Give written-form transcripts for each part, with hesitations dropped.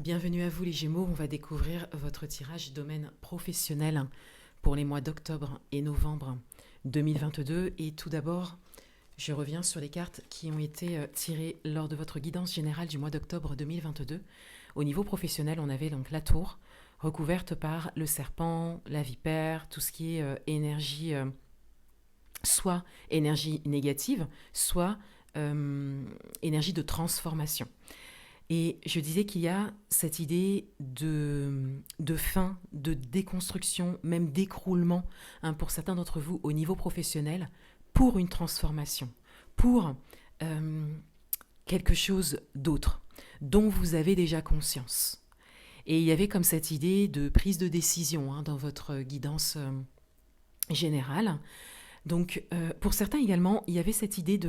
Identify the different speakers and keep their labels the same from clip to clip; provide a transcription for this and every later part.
Speaker 1: Bienvenue à vous les Gémeaux, on va découvrir votre tirage domaine professionnel pour les mois d'octobre et novembre 2022. Et tout d'abord, je reviens sur les cartes qui ont été tirées lors de votre guidance générale du mois d'octobre 2022. Au niveau professionnel, on avait donc la tour recouverte par le serpent, la vipère, tout ce qui est énergie, soit énergie négative, soit énergie de transformation. Et je disais qu'il y a cette idée de fin, de déconstruction, même d'écroulement, pour certains d'entre vous au niveau professionnel, pour une transformation, pour quelque chose d'autre, dont vous avez déjà conscience. Et il y avait comme cette idée de prise de décision dans votre guidance générale. Donc pour certains également, il y avait cette idée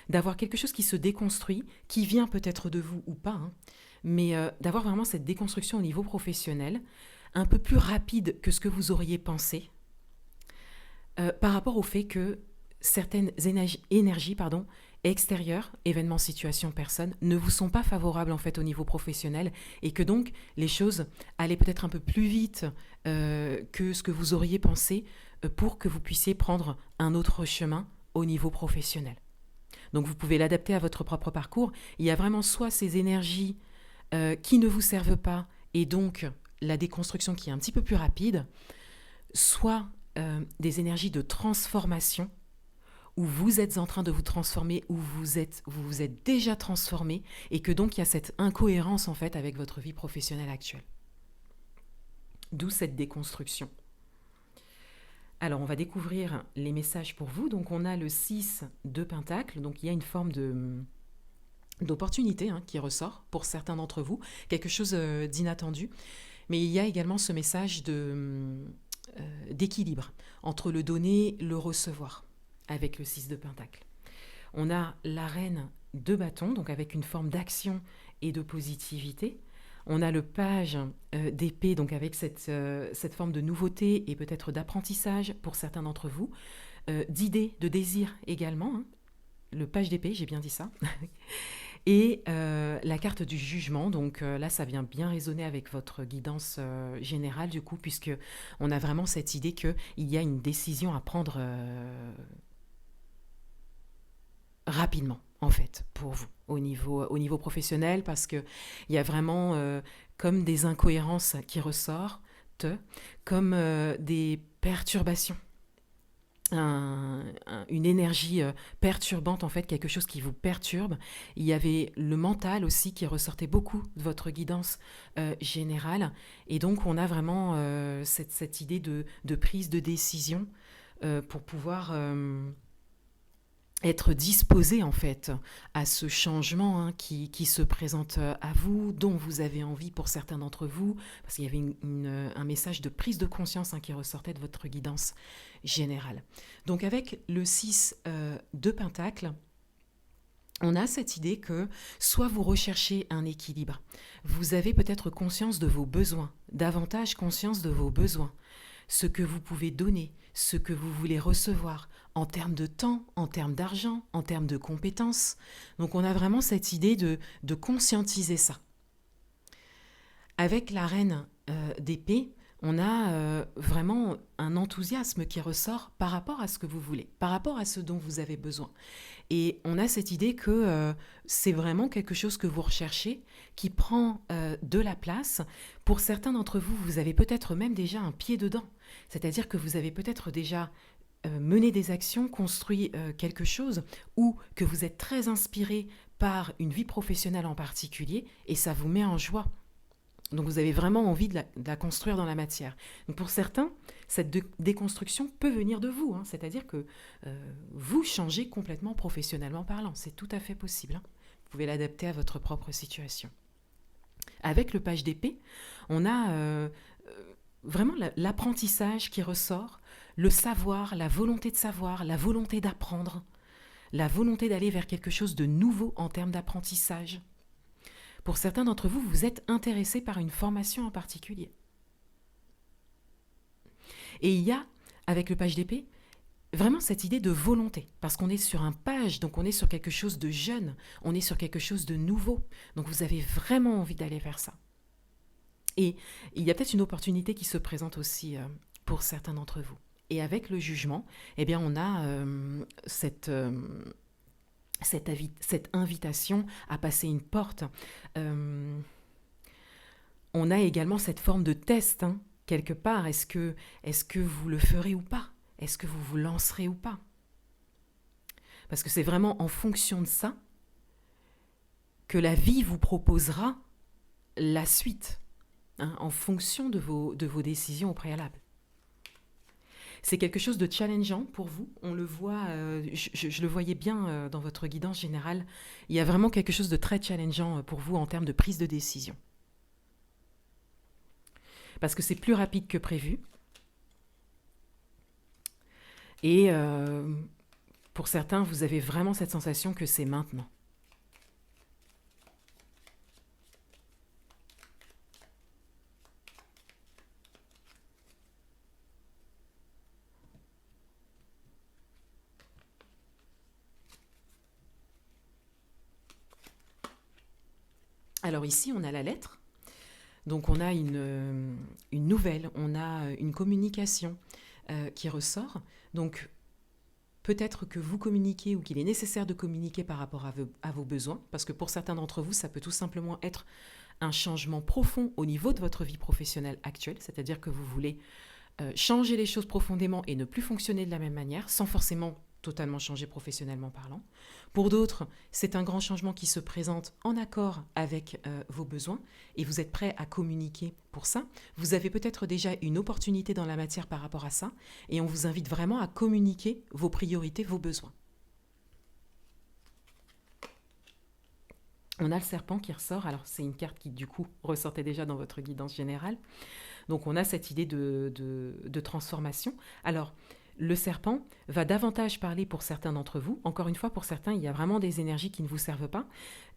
Speaker 1: d'avoir quelque chose qui se déconstruit, qui vient peut-être de vous ou pas, mais d'avoir vraiment cette déconstruction au niveau professionnel, un peu plus rapide que ce que vous auriez pensé, par rapport au fait que certaines énergies extérieures, événements, situations, personnes, ne vous sont pas favorables en fait au niveau professionnel et que donc les choses allaient peut-être un peu plus vite que ce que vous auriez pensé pour que vous puissiez prendre un autre chemin au niveau professionnel. Donc vous pouvez l'adapter à votre propre parcours. Il y a vraiment soit ces énergies qui ne vous servent pas et donc la déconstruction qui est un petit peu plus rapide, soit des énergies de transformation où vous êtes en train de vous transformer, où vous vous êtes déjà transformé et que donc il y a cette incohérence en fait avec votre vie professionnelle actuelle. D'où cette déconstruction. Alors, on va découvrir les messages pour vous. Donc, on a le 6 de Pentacle. Donc, il y a une forme d'opportunité qui ressort pour certains d'entre vous. Quelque chose d'inattendu. Mais il y a également ce message d'équilibre entre le donner et le recevoir avec le 6 de Pentacle. On a la reine de bâton, donc avec une forme d'action et de positivité. On a le page d'épée, donc avec cette forme de nouveauté et peut-être d'apprentissage pour certains d'entre vous, d'idées, de désirs également. Le page d'épée, j'ai bien dit ça. Et la carte du jugement, donc là, ça vient bien résonner avec votre guidance générale, du coup, puisque on a vraiment cette idée qu'il y a une décision à prendre rapidement, en fait, pour vous, au niveau professionnel, parce qu'il y a vraiment comme des incohérences qui ressortent, comme des perturbations, une énergie perturbante, en fait, quelque chose qui vous perturbe. Il y avait le mental aussi qui ressortait beaucoup de votre guidance générale, et donc on a vraiment cette idée de prise de décision pour pouvoir être disposé en fait à ce changement qui se présente à vous, dont vous avez envie pour certains d'entre vous, parce qu'il y avait un message de prise de conscience qui ressortait de votre guidance générale. Donc avec le 6 de Pentacle, on a cette idée que soit vous recherchez un équilibre, vous avez peut-être conscience de vos besoins, davantage conscience de vos besoins, ce que vous pouvez donner, ce que vous voulez recevoir, en termes de temps, en termes d'argent, en termes de compétences. Donc on a vraiment cette idée de conscientiser ça. Avec la reine d'épée, on a vraiment un enthousiasme qui ressort par rapport à ce que vous voulez, par rapport à ce dont vous avez besoin. Et on a cette idée que c'est vraiment quelque chose que vous recherchez, qui prend de la place. Pour certains d'entre vous, vous avez peut-être même déjà un pied dedans. C'est-à-dire que vous avez peut-être déjà mené des actions, construit quelque chose, ou que vous êtes très inspiré par une vie professionnelle en particulier, et ça vous met en joie. Donc vous avez vraiment envie de la construire dans la matière. Donc pour certains, cette déconstruction peut venir de vous, c'est-à-dire que vous changez complètement professionnellement parlant. C'est tout à fait possible. Vous pouvez l'adapter à votre propre situation. Avec le page d'épée, on a vraiment l'apprentissage qui ressort, le savoir, la volonté de savoir, la volonté d'apprendre, la volonté d'aller vers quelque chose de nouveau en termes d'apprentissage. Pour certains d'entre vous, vous êtes intéressés par une formation en particulier. Et il y a, avec le page d'épée, vraiment cette idée de volonté, parce qu'on est sur un page, donc on est sur quelque chose de jeune, on est sur quelque chose de nouveau, donc vous avez vraiment envie d'aller vers ça. Et il y a peut-être une opportunité qui se présente aussi pour certains d'entre vous. Et avec le jugement, eh bien on a cette invitation à passer une porte. On a également cette forme de test, hein, quelque part. Est-ce que vous le ferez ou pas? Est-ce que vous vous lancerez ou pas? Parce que c'est vraiment en fonction de ça que la vie vous proposera la suite, hein, en fonction de vos décisions au préalable. C'est quelque chose de challengeant pour vous. On le voit, je le voyais bien dans votre guidance générale. Il y a vraiment quelque chose de très challengeant pour vous en termes de prise de décision. Parce que c'est plus rapide que prévu. Et pour certains, vous avez vraiment cette sensation que c'est maintenant. Alors ici, on a la lettre. Donc on a une nouvelle, on a une communication qui ressort. Donc peut-être que vous communiquez ou qu'il est nécessaire de communiquer par rapport à vos besoins, parce que pour certains d'entre vous, ça peut tout simplement être un changement profond au niveau de votre vie professionnelle actuelle, c'est-à-dire que vous voulez changer les choses profondément et ne plus fonctionner de la même manière, sans forcément totalement changer professionnellement parlant. Pour d'autres, c'est un grand changement qui se présente en accord avec vos besoins et vous êtes prêt à communiquer pour ça. Vous avez peut-être déjà une opportunité dans la matière par rapport à ça et on vous invite vraiment à communiquer vos priorités, vos besoins. On a le serpent qui ressort, alors c'est une carte qui du coup ressortait déjà dans votre guidance générale. Donc on a cette idée de transformation. Alors le serpent va davantage parler pour certains d'entre vous. Encore une fois, pour certains, il y a vraiment des énergies qui ne vous servent pas,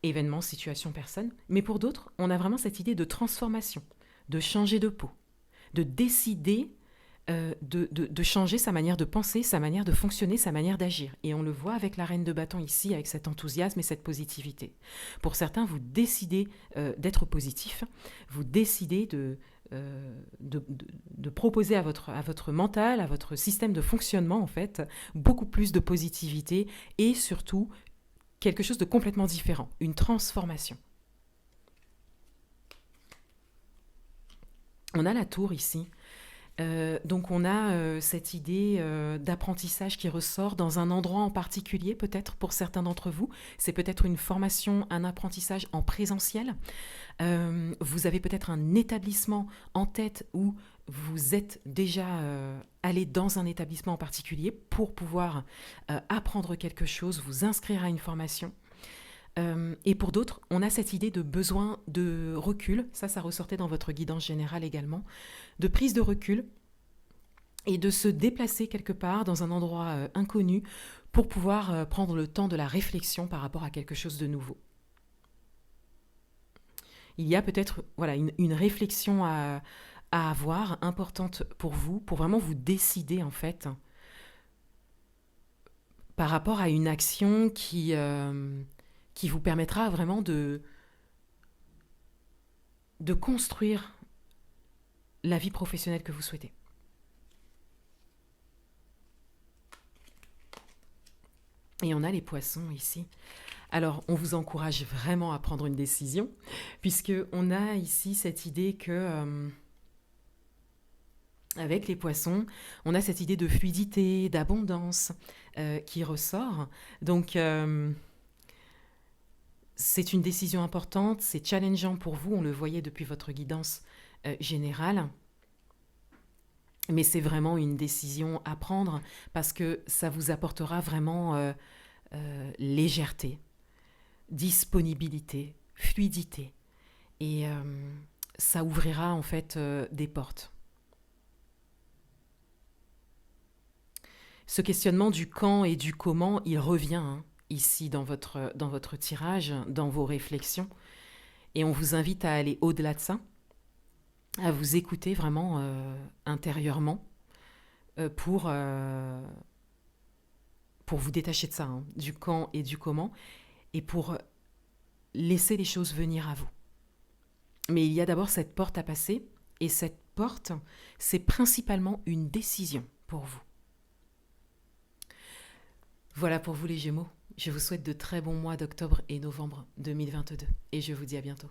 Speaker 1: événements, situations, personnes. Mais pour d'autres, on a vraiment cette idée de transformation, de changer de peau, de décider de changer sa manière de penser, sa manière de fonctionner, sa manière d'agir. Et on le voit avec la reine de bâton ici, avec cet enthousiasme et cette positivité. Pour certains, vous décidez d'être positif, vous décidez de proposer à votre mental, à votre système de fonctionnement, en fait, beaucoup plus de positivité et surtout quelque chose de complètement différent, une transformation. On a la tour ici. Donc on a cette idée d'apprentissage qui ressort dans un endroit en particulier, peut-être pour certains d'entre vous. C'est peut-être une formation, un apprentissage en présentiel. Vous avez peut-être un établissement en tête où vous êtes déjà allé dans un établissement en particulier pour pouvoir apprendre quelque chose, vous inscrire à une formation. Et pour d'autres, on a cette idée de besoin de recul, ça ressortait dans votre guidance générale également, de prise de recul et de se déplacer quelque part dans un endroit inconnu pour pouvoir prendre le temps de la réflexion par rapport à quelque chose de nouveau. Il y a peut-être une réflexion à avoir importante pour vous, pour vraiment vous décider en fait par rapport à une action qui vous permettra vraiment de construire la vie professionnelle que vous souhaitez. Et on a les poissons ici. Alors, on vous encourage vraiment à prendre une décision, puisqu'on a ici cette idée que, avec les poissons, on a cette idée de fluidité, d'abondance qui ressort. Donc, c'est une décision importante, c'est challengeant pour vous, on le voyait depuis votre guidance générale. Mais c'est vraiment une décision à prendre parce que ça vous apportera vraiment légèreté, disponibilité, fluidité. Et ça ouvrira en fait des portes. Ce questionnement du quand et du comment, il revient ici dans votre tirage, dans vos réflexions. Et on vous invite à aller au-delà de ça, à vous écouter vraiment intérieurement pour pour vous détacher de ça, hein, du quand et du comment, et pour laisser les choses venir à vous. Mais il y a d'abord cette porte à passer, et cette porte, c'est principalement une décision pour vous. Voilà pour vous les Gémeaux. Je vous souhaite de très bons mois d'octobre et novembre 2022, et je vous dis à bientôt.